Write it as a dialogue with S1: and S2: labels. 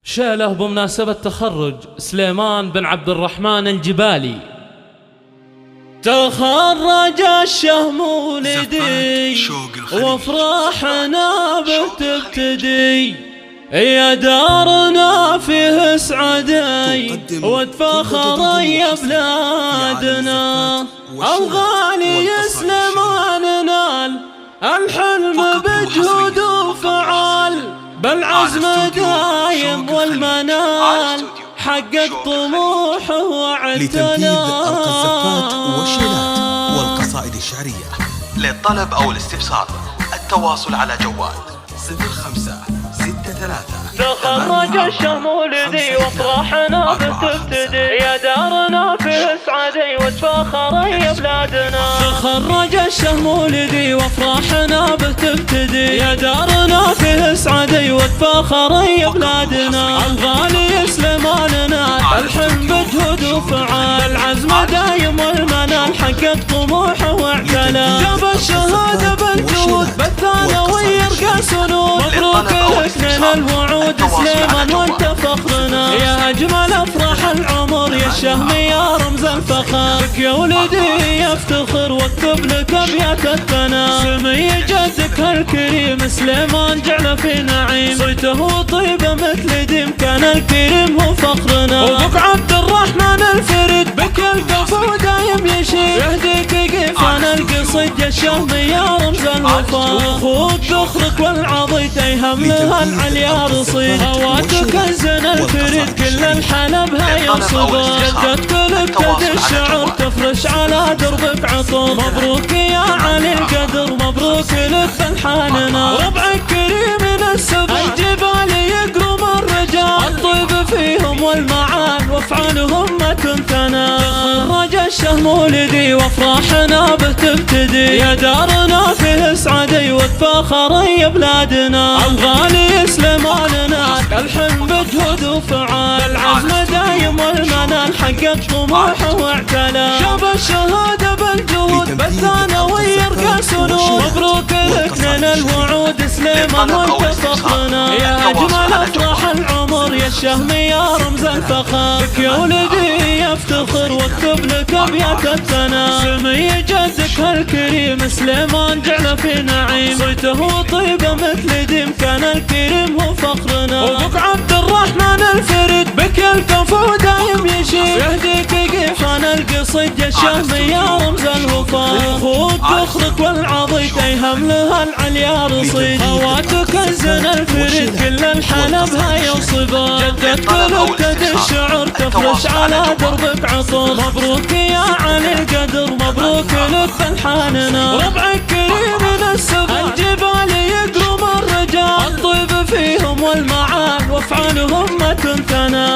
S1: شاله بمناسبة تخرج سليمان بن عبد الرحمن الجبالي. تخرج الشهم ولدي وافراحنا به تبتدي، يا دارنا فيه سعدي وتفخر يا بلادنا، الغالي سليمان نال الحلم بجهود وفعال، بالعزم دايم والمنال حقق طموحه واعتنى.
S2: لتنفيذ أرقى الزفات والشيلات والقصائد الشعرية. للطلب أو الاستفسار التواصل على جوال 0563.
S1: تخرج الشهم ولدي وافراحنا بتبتدي، يا دارنا فيه سعدي وتفاخر يا بلادنا. تخرج الشهم ولدي وافراحنا بتبتدي، يا دارنا فيه سعدي وتفاخر يا بلادنا، الغالي سليمان نال الحلم بجهود وفعال، العزم دايم والمنال حقق طموحه واعتلى، جاب الشهادة بالجهود بالثانوي يرقى سنود، مبروك لك من الوعود سليمان وانت فخرنا، يا اجمل افراح العمر يا الشهم يا رمز الفخر، بك يا ولدي يفتخر واكتب لك ابيات الثناء، سمي جدك الكريم سليمان جعله في نعيم، صيته طيبه مثل ديم كان الكريم هو فخرنا، وابوك عبد الرحمن الفريد بك الكفو دايم يشيد، يهديك قيفان القصيد يا الشهم يا رمز الوفاء، واخوك ذخرك والعضيد يهم لها العليا رصيد، هواتك الزن الفريد كل الحلب هاي صبا، جدتك لك تد الشعر تفرش على دربك عطور، مبروك يا علي القدر مبروك لك فالحاننا، ربعك كريم من السبع الجبال يقرم الرجال، الطيب فيهم والمعان وافعالهم ما تنثنى، تخرج الشهم ولدي وافراحنا به تبتدي، يا دارنا فيه سعدي وتفاخر يا بلادنا، الغالي سليمان نال الحلم بجهود وفعال، العزم دايم والمنال حقق طموحه واعتلى، جاب الشهادة بالجهود بالثانوي يرقى سنود، مبروك لك من الوعود سليمان وانت فخرنا، يا اجمل افراح العمر يا الشهم يا رمز الفخر، بك يا ولدي يفتخر واكتب لك ابيات الثناء، سمي جدك الكريم سليمان جعله في نعيم، صيته طيبه مثل ديم كان الكريم هو فخرنا، وابوك عبد الرحمن الفريد بك الكفو دايم يشيد، يهديك قيفان القصيد يا الشهم يا رمز الوفاء، واخوك ذخرك والعضيد يهم لها العليا رصيد، هواتك الزن الفريد كل الحلب هاي صبا، جدتك لك تد الشعر تفرش على دربك عطور، مبروك يا علي القدر مبروك لك فالحاننا، ربعك كريم من السبع الجبال يقرم الرجال، الطيب فيهم والمعان وافعالهم ما تنثنى.